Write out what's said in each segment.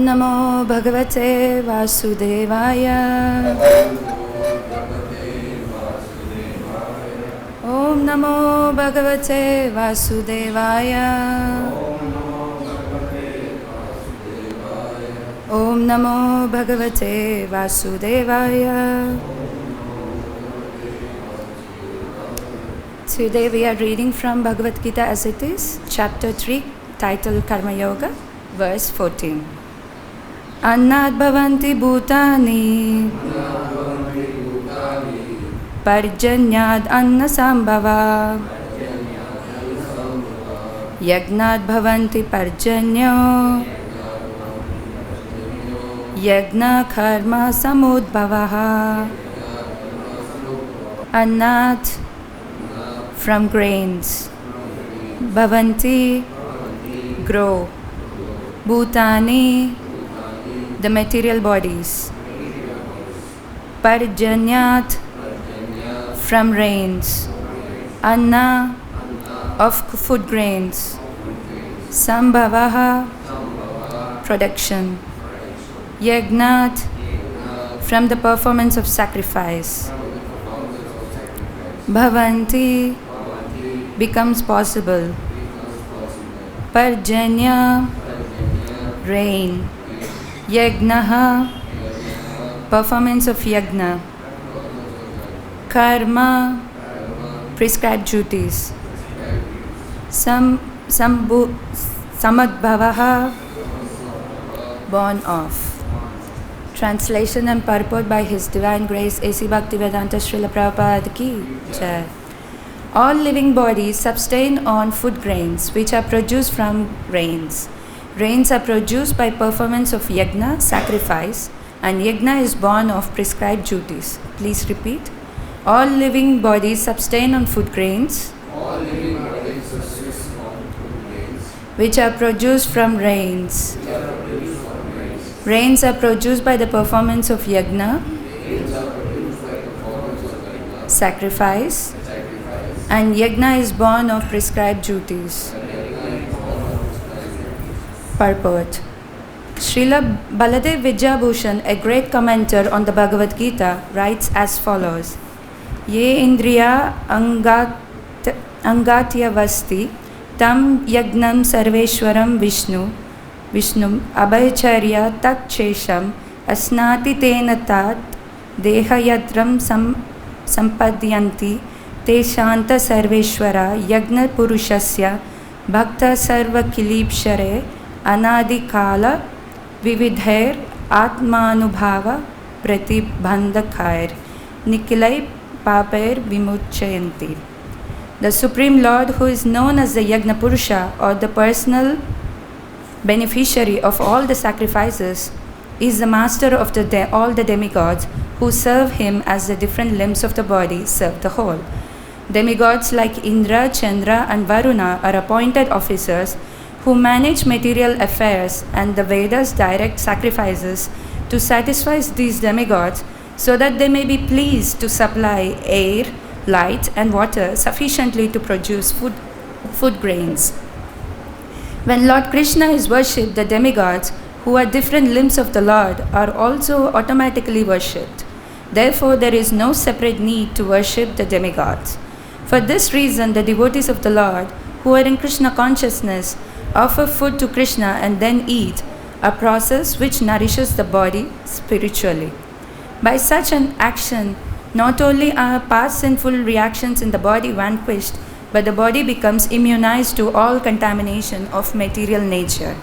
Namo Bhagavate Vasudevaya. Om Namo Bhagavate Vasudevaya. Om Namo Bhagavate Vasudevaya. Today we are reading from Bhagavad-Gita as it is, chapter 3, titled Karma Yoga, verse 14. Annad bhavanti bhutani parjanyad anna sambhava yagnad bhavanti parjanyo yagna karma samudbhavaha. Annat, from grains. Bhavanti, grow. Bhutani, the material bodies. Parjanyat, from rains. Anna, of food grains. Sambhavaha, production. Yagnat, from the performance of sacrifice. Bhavanti, becomes possible. Parjanya, rain. Yagnaha, performance of yagna. Karma, prescribed duties. Samadbhavaha, born of. Translation and purport by His Divine Grace A.C. Bhaktivedanta Srila Prabhupada Ki Jai. All living bodies sustain on food grains which are produced from rains. Rains are produced by performance of yagna, sacrifice, and yagna is born of prescribed duties. Please repeat. All living bodies sustain on food grains which are produced from rains. Rains are produced by the performance of yagna, sacrifice, and yagna is born of prescribed duties. Purport. Srila Baladev Vidyabhushan, a great commentator on the Bhagavad-Gita, writes as follows. Ye indriya angatya vasti tam yagnam sarveshwaram Vishnum abhayacharya tat chesham asnati tena tat dehayatram sampadyanti te shanta sarveshwara yagna purushasya bhakta sarva kilipshare anadikala vividhair atmanubhava pratibandhakair nikilai papair vimuchayanti. The Supreme Lord, who is known as the Yagna Purusha or the personal beneficiary of all the sacrifices, is the master of all the demigods who serve him as the different limbs of the body serve the whole. Demigods like Indra, Chandra and Varuna are appointed officers who manage material affairs, and the Vedas direct sacrifices to satisfy these demigods so that they may be pleased to supply air, light and water sufficiently to produce food grains. When Lord Krishna is worshipped, the demigods, who are different limbs of the Lord, are also automatically worshipped. Therefore, there is no separate need to worship the demigods. For this reason, the devotees of the Lord, who are in Krishna consciousness, offer food to Krishna and then eat, a process which nourishes the body spiritually. By such an action, not only are past sinful reactions in the body vanquished, but the body becomes immunized to all contamination of material nature.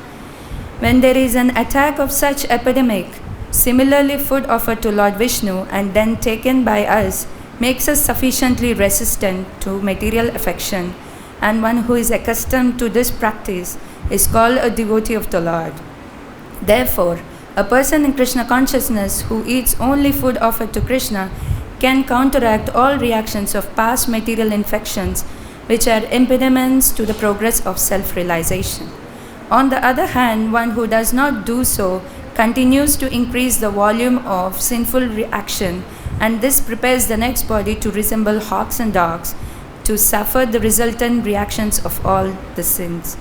When there is an attack of such epidemic, similarly food offered to Lord Vishnu and then taken by us makes us sufficiently resistant to material affection, and one who is accustomed to this practice is called a devotee of the Lord. Therefore, a person in Krishna consciousness who eats only food offered to Krishna can counteract all reactions of past material infections which are impediments to the progress of self-realization. On the other hand, one who does not do so continues to increase the volume of sinful reaction, and this prepares the next body to resemble hawks and dogs, to suffer the resultant reactions of all the sins.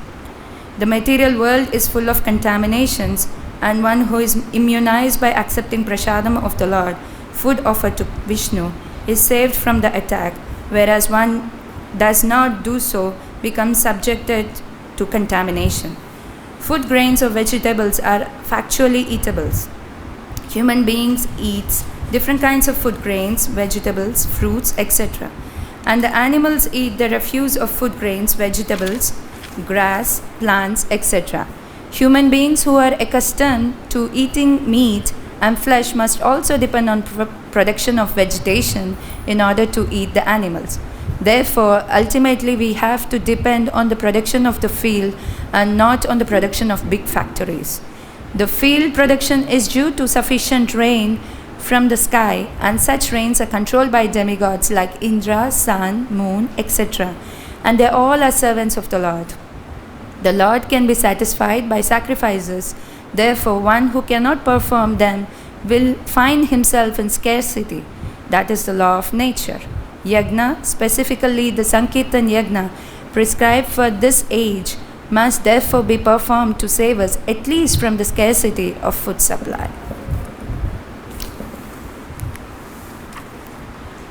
The material world is full of contaminations and one who is immunized by accepting prasadam of the Lord, food offered to Vishnu, is saved from the attack, whereas one does not do so becomes subjected to contamination. Food grains or vegetables are factually eatables. Human beings eat different kinds of food grains, vegetables, fruits, etc. And the animals eat the refuse of food grains, vegetables, grass, plants, etc. Human beings who are accustomed to eating meat and flesh must also depend on production of vegetation in order to eat the animals. Therefore, ultimately we have to depend on the production of the field and not on the production of big factories. The field production is due to sufficient rain from the sky, and such rains are controlled by demigods like Indra, sun, moon, etc. And they all are servants of the Lord. The Lord can be satisfied by sacrifices. Therefore, one who cannot perform them will find himself in scarcity. That is the law of nature. Yagna, specifically the Sankirtan Yagna, prescribed for this age, must therefore be performed to save us at least from the scarcity of food supply.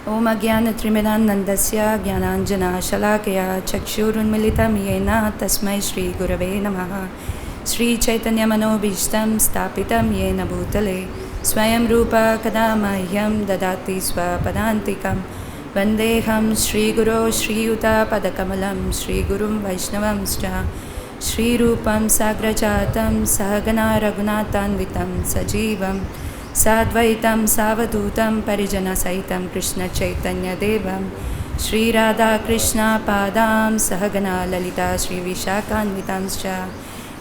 Om Agyana Trimedanandasya Gyananjana Shalakaya Chakshurunmilitam Yena Tasmai Shri Gurave Namaha Shri Chaitanya Manobishtam Stapitam Yena Bhutale Swayam Rupa Kadamahyam Dadati Swapadantikam Vandeham Shri Guru Shri Yuta Padakamalam Shri Gurum Vaishnavamscha Shri Rupam Sagrajatam Sahagana Raghunathanvitam Sajivam Sadvaitam Savadutam Parijana Saitam Krishna Chaitanya Devam Shri Radha Krishna Padam Sahagana Lalita Shri Vishakhanvitamscha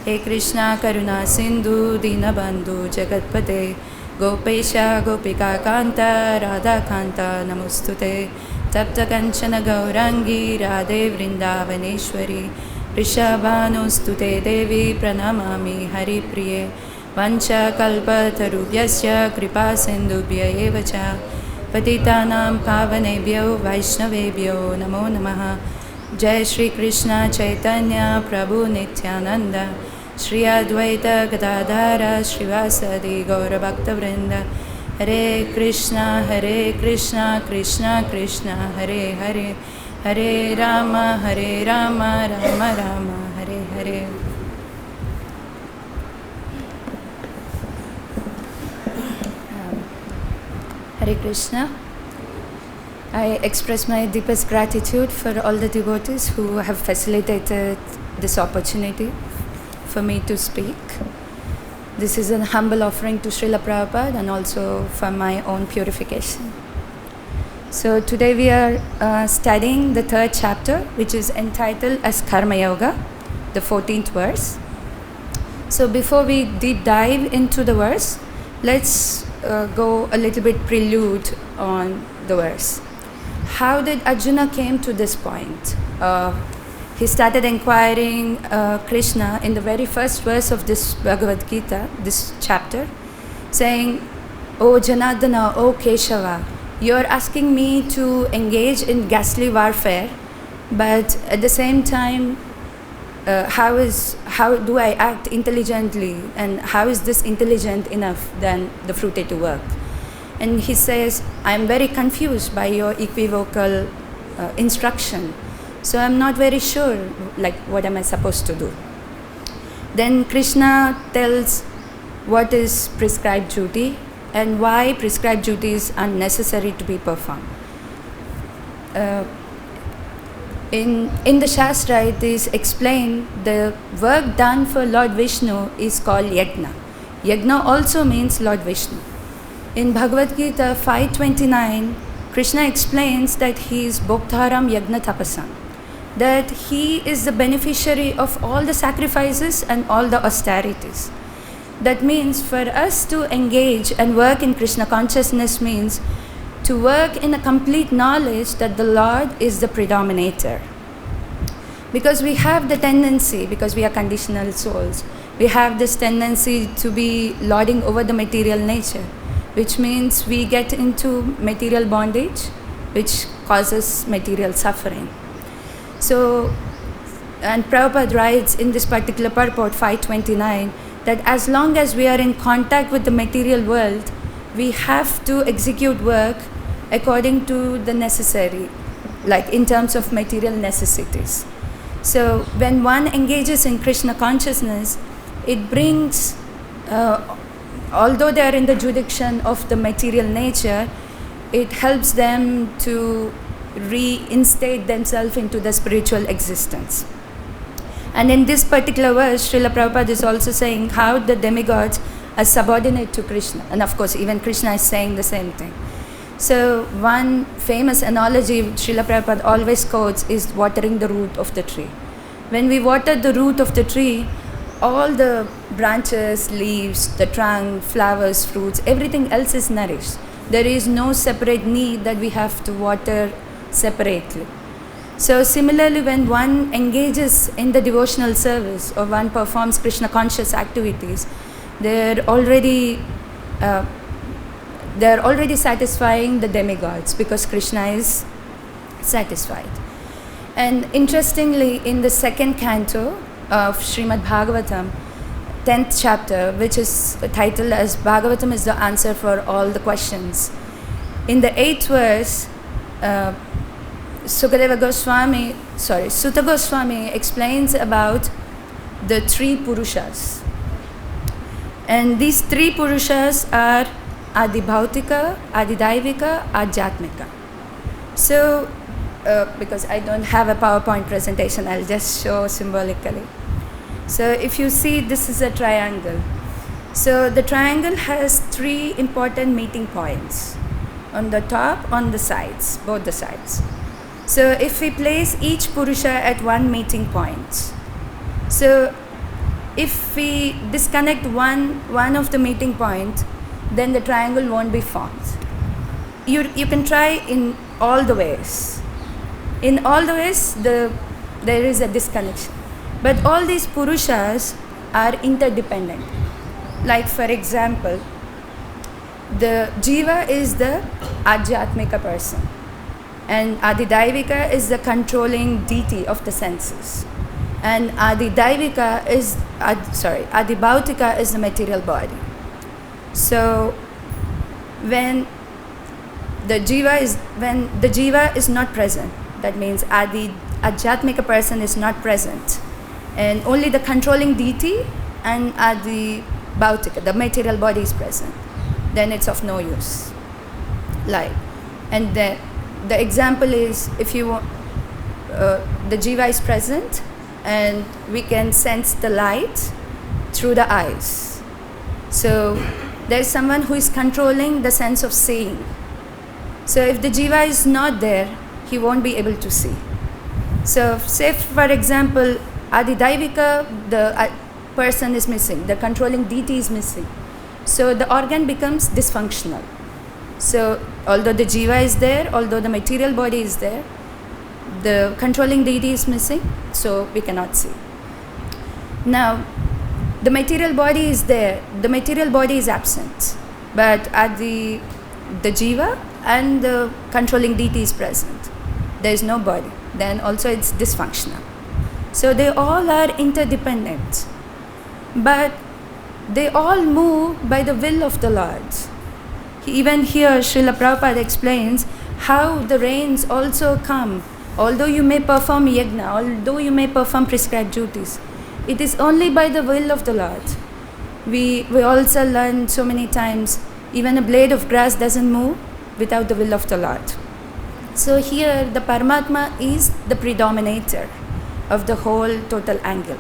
He Krishna Karuna Sindhu Dinabandhu Jagatpate Gopesha Gopika Kanta Radha Kanta Namostute Tapta Kanchana Gaurangi Radhe Vrindavaneshwari Rishabhanostute Devi Pranamami Hari Priye Vancha kalpa tarubhyasya kripa sindubhya evacha patitanam pavanebhyo vaishnavebhyo namo namaha. Jai Shri Krishna Chaitanya Prabhu Nityananda Shri Advaita Gadadhara Srivasadi Gaura Bhakta Vrinda Hare Krishna Krishna Krishna Hare Hare Hare Rama Rama Rama Hare Hare. Hare Krishna. I express my deepest gratitude for all the devotees who have facilitated this opportunity for me to speak. This is a humble offering to Srila Prabhupada and also for my own purification. So today we are studying the third chapter, which is entitled as Karma Yoga, the 14th verse. So before we deep dive into the verse, let's go a little bit prelude on the verse. How did Arjuna came to this point? He started inquiring Krishna in the very first verse of this Bhagavad-Gita, this chapter, saying, "O Janardana, O Keshava, you're asking me to engage in ghastly warfare, but at the same time, how do I act intelligently, and how is this intelligent enough than the fruitative work?" And he says, "I'm very confused by your equivocal instruction, so I'm not very sure, like, what am I supposed to do?" Then Krishna tells what is prescribed duty and why prescribed duties are necessary to be performed. In the Shastra, it is explained the work done for Lord Vishnu is called Yagna. Yagna also means Lord Vishnu. In Bhagavad-Gita 5:29, Krishna explains that he is Bhoktaram Yagna Tapasam, that he is the beneficiary of all the sacrifices and all the austerities. That means for us to engage and work in Krishna consciousness means to work in a complete knowledge that the Lord is the predominator. Because we have the tendency, because we are conditional souls, we have this tendency to be lording over the material nature, which means we get into material bondage, which causes material suffering. So, and Prabhupada writes in this particular purport, 529, that as long as we are in contact with the material world, we have to execute work according to the necessary, like in terms of material necessities. So when one engages in Krishna consciousness, it brings, although they are in the jurisdiction of the material nature, it helps them to reinstate themselves into the spiritual existence. And in this particular verse, Srila Prabhupada is also saying how the demigods are subordinate to Krishna. And of course, even Krishna is saying the same thing. So one famous analogy Srila Prabhupada always quotes is watering the root of the tree. When we water the root of the tree, all the branches, leaves, the trunk, flowers, fruits, everything else is nourished. There is no separate need that we have to water separately. So similarly, when one engages in the devotional service or one performs Krishna conscious activities, they're already satisfying the demigods because Krishna is satisfied. And interestingly, in the second canto of Srimad Bhagavatam, 10th chapter, which is titled as Bhagavatam is the answer for all the questions, in the 8th verse, Sutta Goswami explains about the three Purushas. And these three Purushas are Adi Bhautika, Adi Daivika, Adhyatmika. So, because I don't have a PowerPoint presentation, I'll just show symbolically. So if you see, this is a triangle. So the triangle has three important meeting points. On the top, on the sides, both the sides. So if we place each Purusha at one meeting point, so if we disconnect one of the meeting point, then the triangle won't be formed. You can try in all the ways. In all the ways, there is a disconnection. But all these Purushas are interdependent. Like for example, the Jiva is the Adhyatmika person. And Adidaivika is the controlling deity of the senses. And Adibhautika is the material body. So when the Jiva is not present, that means Adhyatmika person is not present, and only the controlling deity and Adibhautika, the material body, is present, then it's of no use. And the example is, if you want, the Jiva is present and we can sense the light through the eyes. So there's someone who is controlling the sense of seeing. So if the Jiva is not there, he won't be able to see. So say for example, Adidaivika, the person is missing, the controlling deity is missing. So the organ becomes dysfunctional. So although the Jiva is there, although the material body is there, the controlling deity is missing, so we cannot see. Now, the material body is there, the material body is absent, but at the Jiva and the controlling deity is present. There is no body, then also it's dysfunctional. So they all are interdependent, but they all move by the will of the Lord. Even here, Srila Prabhupada explains how the rains also come. Although you may perform yajna, although you may perform prescribed duties, it is only by the will of the Lord. We also learn so many times, even a blade of grass doesn't move without the will of the Lord. So here, the Paramatma is the predominator of the whole total angle.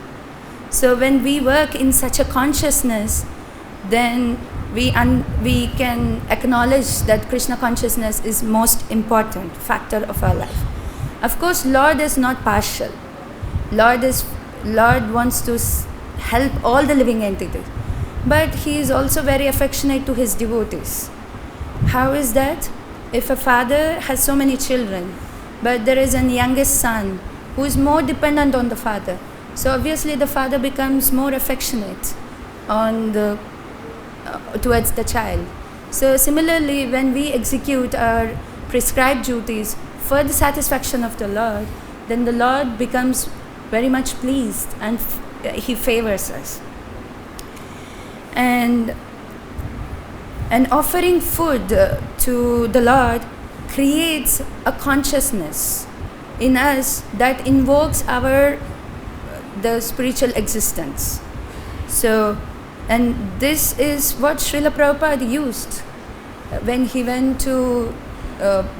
So when we work in such a consciousness, then we can acknowledge that Krishna consciousness is most important factor of our life. Of course, Lord is not partial. Lord wants to help all the living entities, but He is also very affectionate to His devotees. How is that? If a father has so many children, but there is a youngest son who is more dependent on the father, so obviously the father becomes more affectionate towards the child. So similarly, when we execute our prescribed duties for the satisfaction of the Lord, then the Lord becomes very much pleased and He favors us. And offering food to the Lord creates a consciousness in us that invokes the spiritual existence. So, and this is what Srila Prabhupada used. When he went to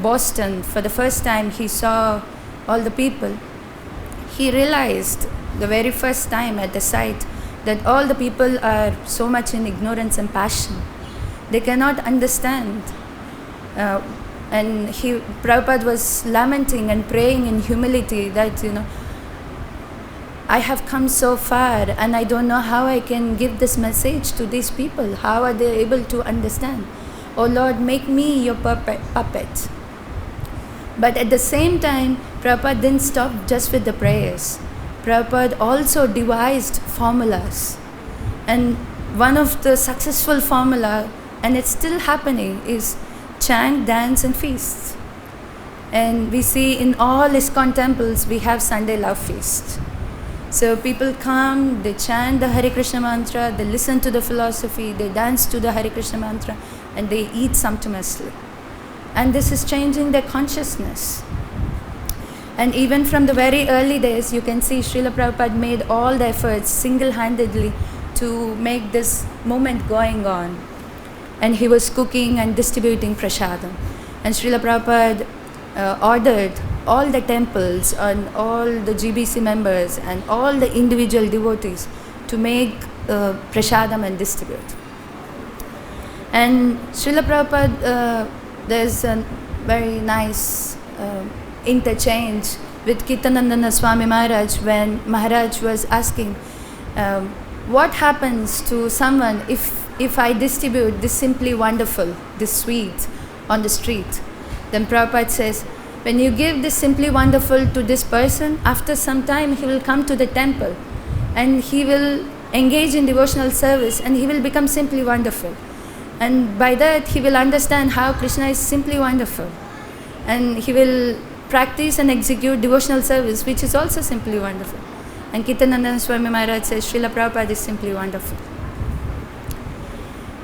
Boston for the first time, he saw all the people. He realized the very first time at the site that all the people are so much in ignorance and passion. They cannot understand. And Prabhupada was lamenting and praying in humility that, I have come so far and I don't know how I can give this message to these people. How are they able to understand? Oh Lord, make me your puppet. But at the same time, Prabhupada didn't stop just with the prayers. Prabhupada also devised formulas. And one of the successful formula, and it's still happening, is chant, dance and feasts. And we see in all ISKCON temples, we have Sunday Love Feast. So people come, they chant the Hare Krishna mantra, they listen to the philosophy, they dance to the Hare Krishna mantra, and they eat sumptuously. And this is changing their consciousness. And even from the very early days, you can see Srila Prabhupada made all the efforts single-handedly to make this movement going on. And he was cooking and distributing prasadam. And Srila Prabhupada ordered all the temples and all the GBC members and all the individual devotees to make prasadam and distribute. And Srila Prabhupada, there's a very nice interchange with Kirtanandana Swami Maharaj when Maharaj was asking, what happens to someone if I distribute this simply wonderful, this sweet on the street? Then Prabhupada says, when you give this simply wonderful to this person, after some time he will come to the temple and he will engage in devotional service and he will become simply wonderful. And by that he will understand how Krishna is simply wonderful. And he will practice and execute devotional service, which is also simply wonderful. And Kirtanandana Swami Maharaj says, Srila Prabhupada is simply wonderful.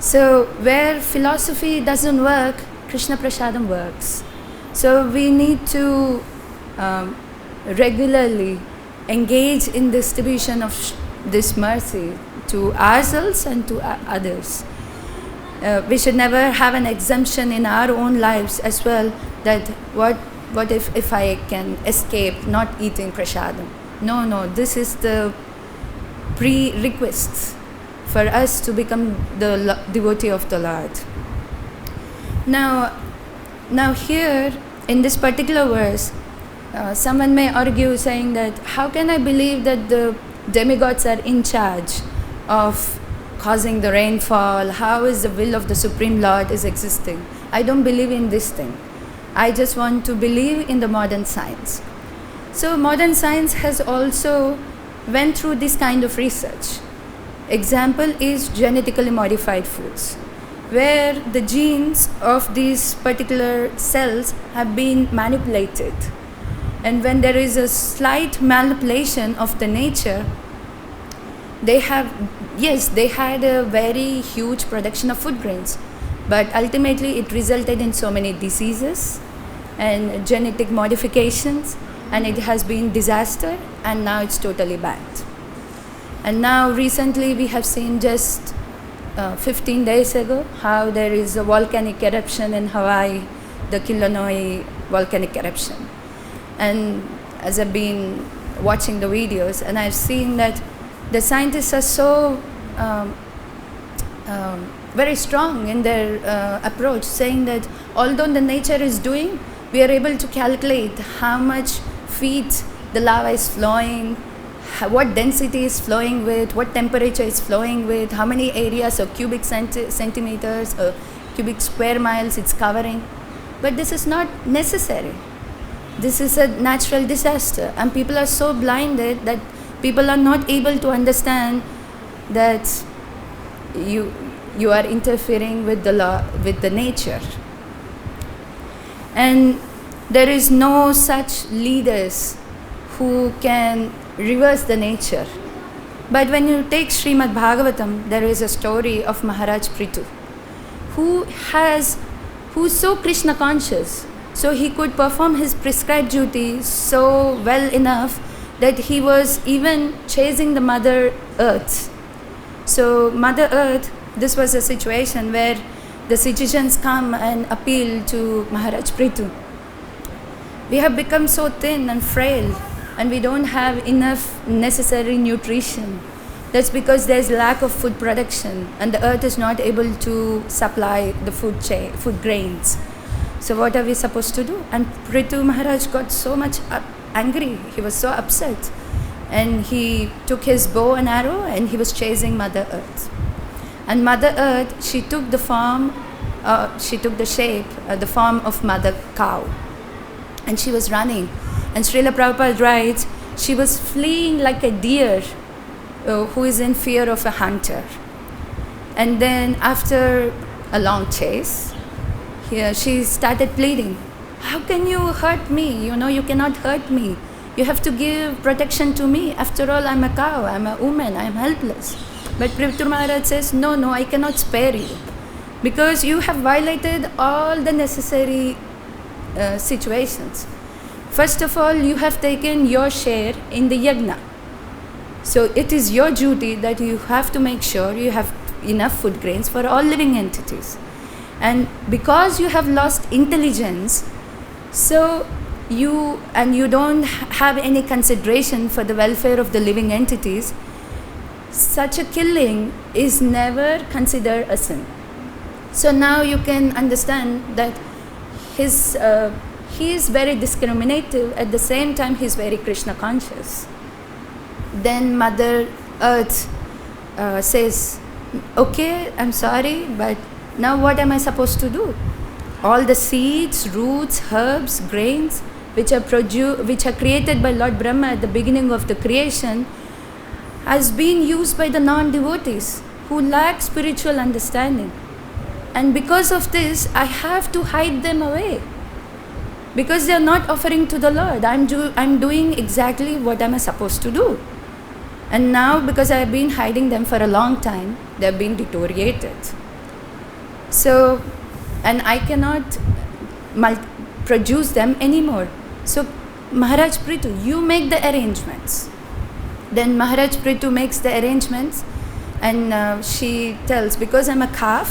So where philosophy doesn't work, Krishna Prasadam works. So we need to regularly engage in distribution of this mercy to ourselves and to others. We should never have an exemption in our own lives as well, that what if I can escape not eating prasadam. No, this is the prerequisite for us to become the devotee of the Lord. Now here, in this particular verse, someone may argue saying that, how can I believe that the demigods are in charge of causing the rainfall? How is the will of the Supreme Lord is existing? I don't believe in this thing. I just want to believe in the modern science. So modern science has also went through this kind of research. Example is genetically modified foods, where the genes of these particular cells have been manipulated. And when there is a slight manipulation of the nature, they had a very huge production of food grains, but ultimately it resulted in so many diseases and genetic modifications, and it has been disaster, and now it's totally banned. And now recently we have seen just 15 days ago how there is a volcanic eruption in Hawaii, the Kilauea volcanic eruption. And as I've been watching the videos, and I've seen that the scientists are so very strong in their approach, saying that although the nature is doing, we are able to calculate how much feet the lava is flowing, what density is flowing with, what temperature is flowing with, how many areas or cubic centimeters or cubic square miles it's covering. But this is not necessary. This is a natural disaster, and people are so blinded that people are not able to understand that you are interfering with the law, with the nature. And there is no such leaders who can reverse the nature. But when you take Srimad Bhagavatam, there is a story of Maharaj Prithu, who's so Krishna conscious, so he could perform his prescribed duty so well enough that he was even chasing the Mother Earth. So Mother Earth, this was a situation where the citizens come and appeal to Maharaj Prithu. We have become so thin and frail, and we don't have enough necessary nutrition. That's because there's lack of food production, and the earth is not able to supply the food grains. So what are we supposed to do? And Prithu Maharaj got so much angry. He was so upset, and he took his bow and arrow, and he was chasing Mother Earth. And Mother Earth, she took the shape, the form of Mother Cow, and she was running. And Srila Prabhupada writes, she was fleeing like a deer who is in fear of a hunter. And then after a long chase, she started pleading, how can you hurt me? You cannot hurt me. You have to give protection to me. After all, I'm a cow, I'm a woman, I'm helpless. But Prithu Maharaj says, no, I cannot spare you, because you have violated all the necessary situations. First of all, you have taken your share in the yajna. So it is your duty that you have to make sure you have enough food grains for all living entities. And because you have lost intelligence, so you don't have any consideration for the welfare of the living entities, such a killing is never considered a sin. So now you can understand that he is very discriminative, at the same time he is very Krishna conscious. Then Mother Earth says, okay, I'm sorry, but now what am I supposed to do? All the seeds, roots, herbs, grains which are created by Lord Brahma at the beginning of the creation has been used by the non-devotees who lack spiritual understanding. And because of this, I have to hide them away, because they are not offering to the Lord. I'm doing exactly what am I supposed to do. And now, because I have been hiding them for a long time, they have been deteriorated. So, and I cannot produce them anymore. So, Maharaj Prithu, you make the arrangements. Then Maharaj Prithu makes the arrangements, and she tells, because I'm a cow,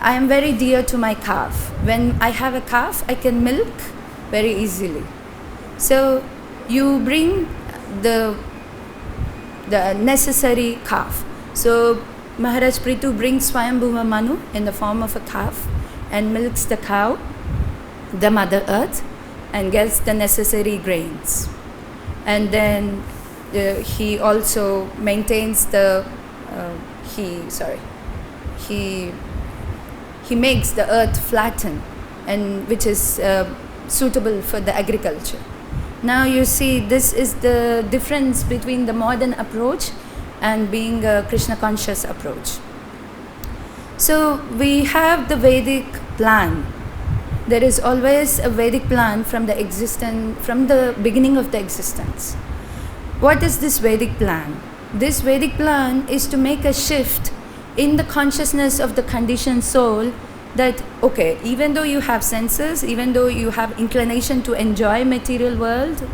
I am very dear to my calf. When I have a calf, I can milk very easily. So you bring the necessary calf. So Maharaj Prithu brings Swayambhuva Manu in the form of a calf and milks the cow, the Mother Earth, and gets the necessary grains. And then he also maintains he makes the earth flatten, and which is suitable for the agriculture. Now you see, this is the difference between the modern approach and being a Krishna conscious approach. So we have the Vedic plan. There is always a Vedic plan from the beginning of the existence. What is this Vedic plan? This Vedic plan is to make a shift in the consciousness of the conditioned soul, that okay, even though you have senses, even though you have inclination to enjoy material world,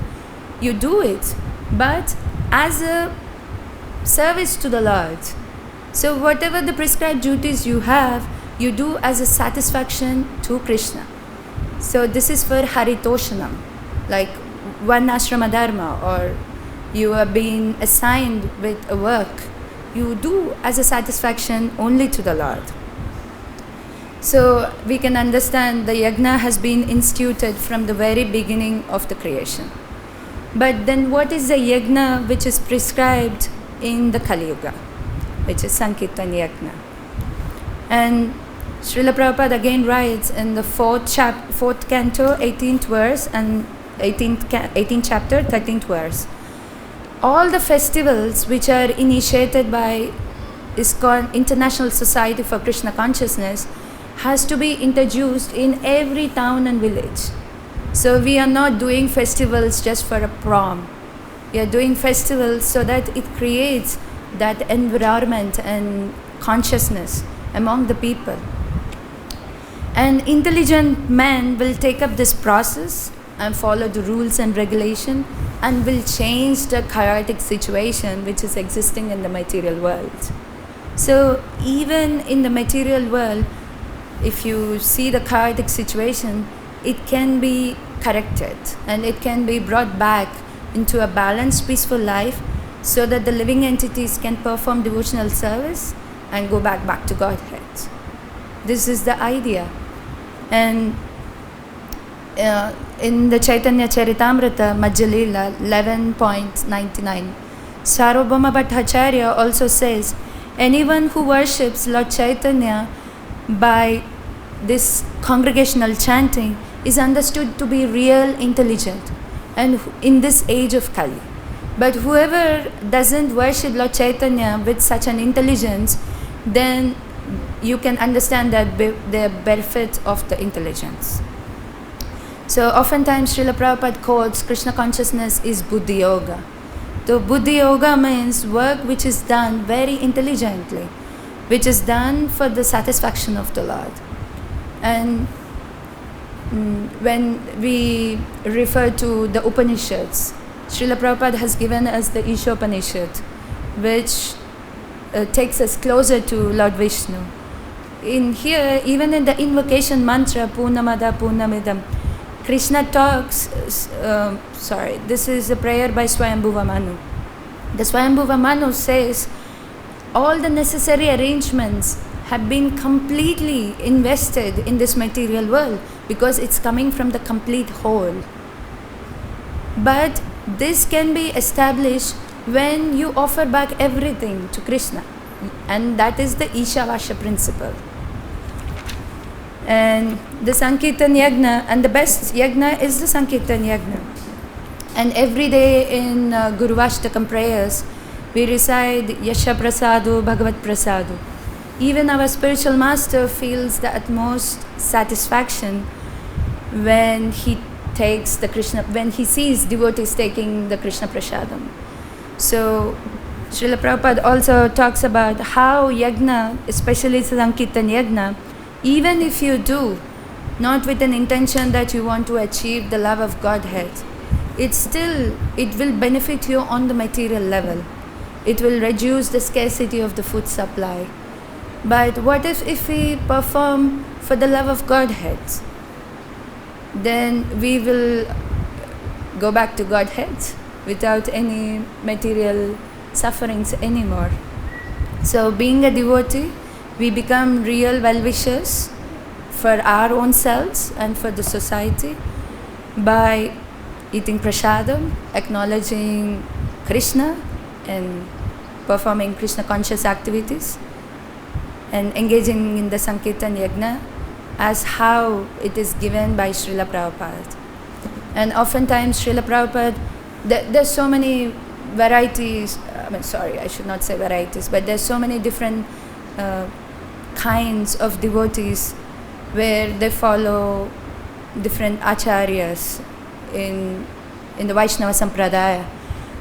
you do it, but as a service to the Lord. So whatever the prescribed duties you have, you do as a satisfaction to Krishna. So this is for Haritoshanam, like one ashrama dharma, or you are being assigned with a work, you do as a satisfaction only to the Lord. So we can understand the yajna has been instituted from the very beginning of the creation. But then what is the yajna which is prescribed in the Kali Yuga, which is Sankirtan yajna? And Srila Prabhupada again writes in the 4th canto, 18th verse, and 18th chapter, 13th verse. All the festivals which are initiated by ISKCON, International Society for Krishna Consciousness, has to be introduced in every town and village. So we are not doing festivals just for a prom. We are doing festivals so that it creates that environment and consciousness among the people. An intelligent man will take up this process and follow the rules and regulation and will change the chaotic situation which is existing in the material world. So even in the material world, if you see the chaotic situation, it can be corrected and it can be brought back into a balanced, peaceful life so that the living entities can perform devotional service and go back to Godhead. This is the idea. And in the Chaitanya Charitamrita, Majjalila 11.99, Sarvabhauma Bhattacharya also says, anyone who worships Lord Chaitanya by this congregational chanting is understood to be real intelligent and in this age of Kali. But whoever doesn't worship Lord Chaitanya with such an intelligence, then you can understand that the benefit of the intelligence. So oftentimes Srila Prabhupada quotes Krishna consciousness is bhakti-yoga. So bhakti-yoga means work which is done very intelligently, which is done for the satisfaction of the Lord. And when we refer to the Upanishads, Srila Prabhupada has given us the Ishopanishad, which takes us closer to Lord Vishnu. In here, even in the invocation mantra, Purnamada Purnamidam, Krishna talks, this is a prayer by Swayambhuva Manu. The Swayambhuva Manu says, all the necessary arrangements have been completely invested in this material world because it's coming from the complete whole. But this can be established when you offer back everything to Krishna, and that is the Ishavasya principle. And the Sankirtan Yagna, and the best Yagna is the Sankirtan Yagna. And every day in Guru Ashtakam prayers, we recite Yasha Prasadu Bhagavad Prasadu. Even our spiritual master feels the utmost satisfaction when he takes the Krishna, when he sees devotees taking the Krishna Prasadam. So Srila Prabhupada also talks about how Yagna, especially Sankirtan Yagna, even if you do not with an intention that you want to achieve the love of Godhead, it will benefit you on the material level. It will reduce the scarcity of the food supply. But what if we perform for the love of Godhead? Then we will go back to Godhead without any material sufferings anymore. So being a devotee, we become real well-wishers for our own selves and for the society by eating prasadam, acknowledging Krishna and performing Krishna conscious activities and engaging in the Sankirtan Yagna as how it is given by Srila Prabhupada. And oftentimes Srila Prabhupada, there's so many varieties, I should not say varieties, but there's so many different kinds of devotees where they follow different acharyas in the Vaishnava Sampradaya.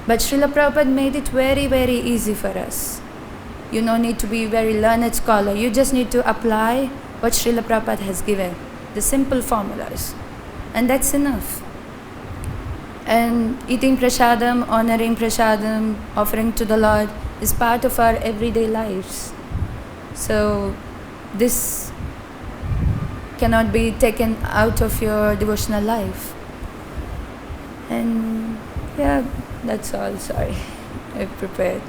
But Srila Prabhupada made it very, very easy for us. You don't need to be a very learned scholar. You just need to apply what Srila Prabhupada has given, the simple formulas. And that's enough. And eating prasadam, honoring prasadam, offering to the Lord is part of our everyday lives. So this cannot be taken out of your devotional life. And yeah, that's all. Sorry, I prepared.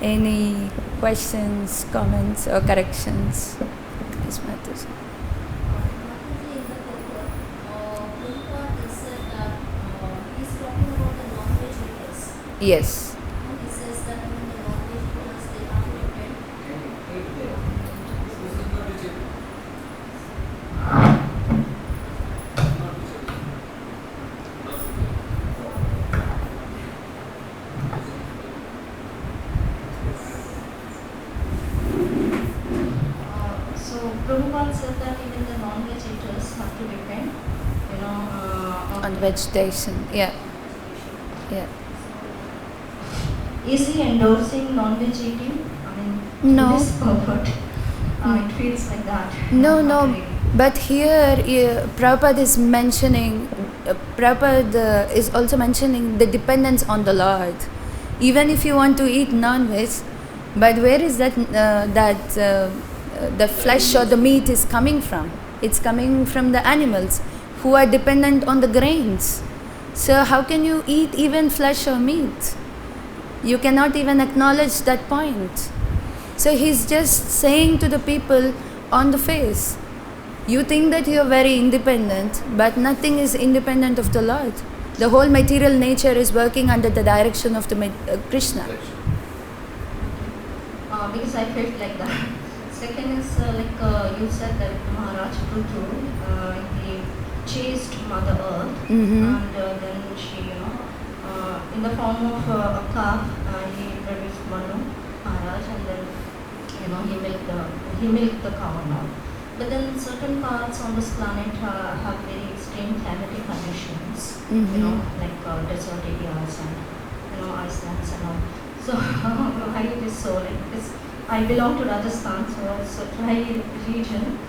Any questions, comments, or corrections? This matters. Yes. He says that even the non-veg eaters, they have to repent. So Prabhupada said that even the non-veg eaters have to repent, on vegetation. Yeah. Yeah. Is he endorsing non-veg eating? I mean, No. this pervert. It feels like that. No. But here, Prabhupada is mentioning, Prabhupada is also mentioning the dependence on the Lord. Even if you want to eat non-veg, but where is that the flesh or the meat is coming from? It's coming from the animals who are dependent on the grains. So how can you eat even flesh or meat? You cannot even acknowledge that point. So he's just saying to the people on the face, you think that you are very independent, but nothing is independent of the Lord. The whole material nature is working under the direction of the Krishna. Because I felt like that. Second is you said that Maharaj Prutu, he chased Mother Earth, and then she, in the form of a calf, he produced Manu Maharaj, and then he milked the cow now. But then certain parts on this planet have very extreme climatic conditions, like desert areas and Icelands and all. So why it is so? Because I belong to Rajasthan, so it's a dry region,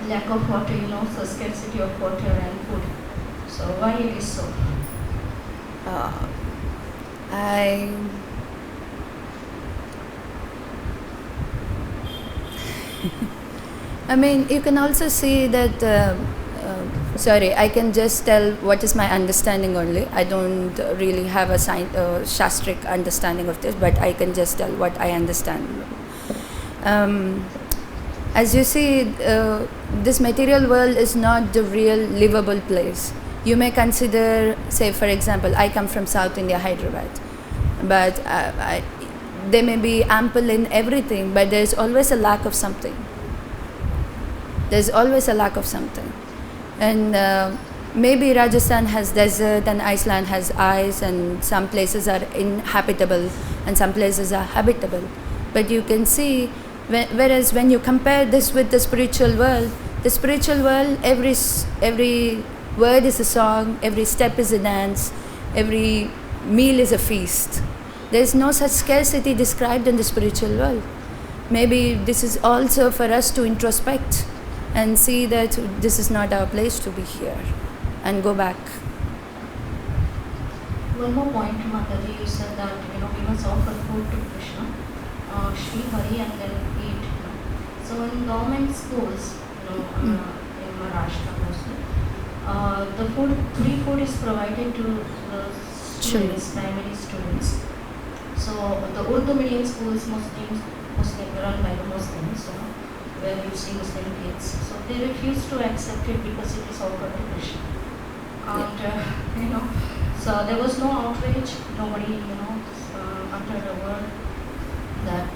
lack of water, so scarcity of water and food. So why it is so? I mean, you can also see that, sorry, I can just tell what is my understanding only. I don't really have a shastric understanding of this, but I can just tell what I understand. As you see, this material world is not the real livable place. You may consider, say for example, I come from South India, Hyderabad, but they may be ample in everything, but there is always a lack of something. There's always a lack of something. And maybe Rajasthan has desert and Iceland has ice, and some places are inhabitable and some places are habitable. But you can see, whereas when you compare this with the spiritual world, every word is a song, every step is a dance, every meal is a feast. There is no such scarcity described in the spiritual world. Maybe this is also for us to introspect and see that this is not our place to be here and go back. One more point, Mataji, you said that we must offer food to Krishna, Shri Hari, and then eat. So in government schools, in Maharashtra mostly, the free food is provided to the students, primary students. So the Urdu medium schools, Muslim run by the Muslims, where you see Muslim kids. So they refuse to accept it because it is offered to Krishna. And so there was no outrage. Nobody uttered a word that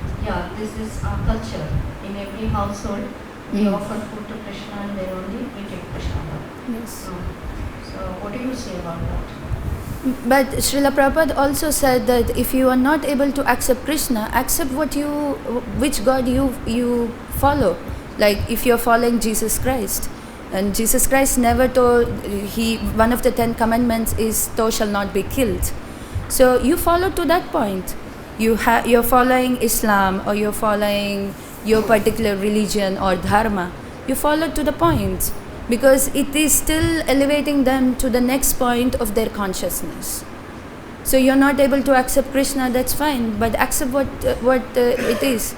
this is our culture. In every household, we offer food to Krishna, and then only we take Krishna. Yes. So what do you say about that? But Srila Prabhupada also said that if you are not able to accept Krishna, accept which God you follow. Like if you are following Jesus Christ, and Jesus Christ never told, one of the 10 commandments is thou shalt not be killed. So you follow to that point. You're following Islam, or you're following your particular religion or dharma. You follow to the point, because it is still elevating them to the next point of their consciousness. So you're not able to accept Krishna, that's fine, but accept what it is.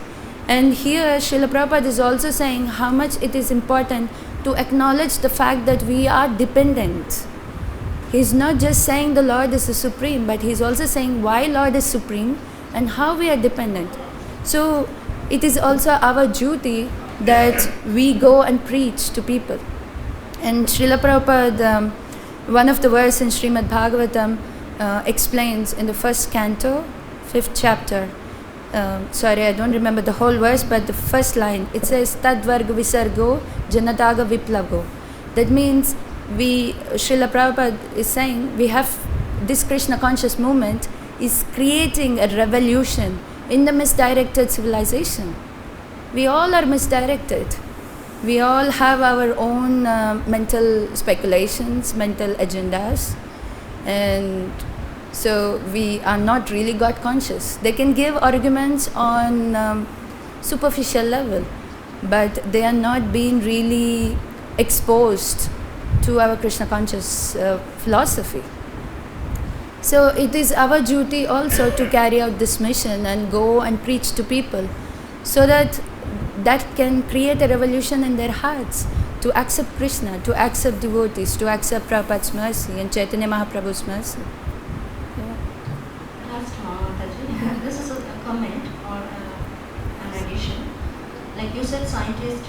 And here Srila Prabhupada is also saying how much it is important to acknowledge the fact that we are dependent. He's not just saying the Lord is the supreme, but he's also saying why Lord is supreme and how we are dependent. So it is also our duty that we go and preach to people. And Srila Prabhupada, one of the verses in Srimad Bhagavatam explains in the first canto, 5th chapter. Sorry, I don't remember the whole verse, but the first line, it says, Tadvarga Visargo Janataga Viplago. That means Srila Prabhupada is saying, we have this Krishna conscious movement is creating a revolution in the misdirected civilization. We all are misdirected. We all have our own mental speculations, mental agendas, and so we are not really God conscious. They can give arguments on superficial level, but they are not being really exposed to our Krishna conscious philosophy. So it is our duty also to carry out this mission and go and preach to people, so that can create a revolution in their hearts to accept Krishna, to accept devotees, to accept Prabhupada's mercy and Chaitanya Mahaprabhu's mercy. Last Mataji, this is a comment or an addition. Like you said, scientists,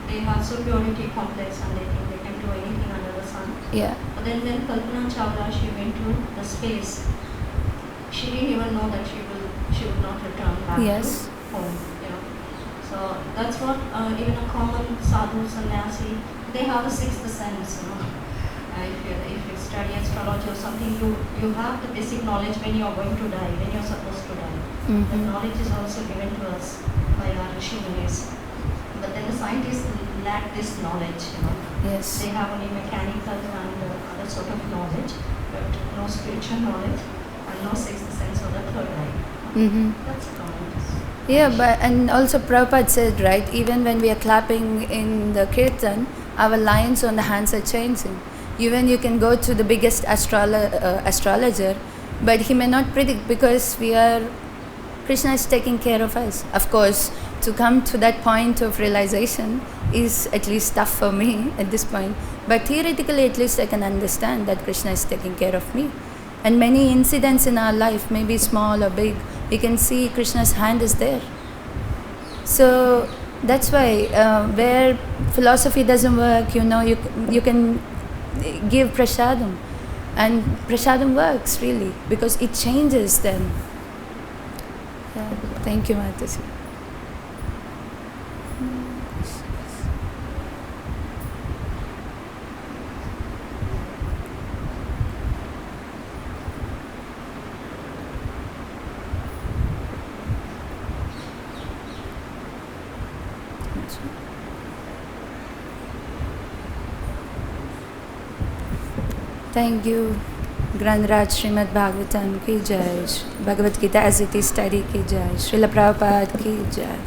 they have superiority complex and they think they can do anything under the sun. Yeah. But then Kalpana Chawla, she went to the space. She didn't even know that she would not return back Yes. to home. So that's what even a common sadhu sannyasi, they have a sixth sense. If you study astrology or something, you have the basic knowledge when you are going to die, when you are supposed to die. Mm-hmm. The knowledge is also given to us by our rishi munis. But then the scientists lack this knowledge. Yes. They have only mechanical and other sort of knowledge, but no spiritual knowledge and no sixth sense or the third eye. Mm-hmm. That's a common. Yeah, but and also Prabhupada said, right, even when we are clapping in the kirtan, our lines on the hands are changing. Even you can go to the biggest astrologer, but he may not predict because Krishna is taking care of us. Of course, to come to that point of realization is at least tough for me at this point. But theoretically, at least I can understand that Krishna is taking care of me. And many incidents in our life, maybe small or big, we can see Krishna's hand is there. So that's why where philosophy doesn't work, you can give prasadam, and prasadam works really because it changes them. Yeah. Thank you, Mataji. Thank you. Granraj Srimad Bhagavatam ki jai. Bhagavad-Gita as it is study ki jai. Srila Prabhupada ki jai.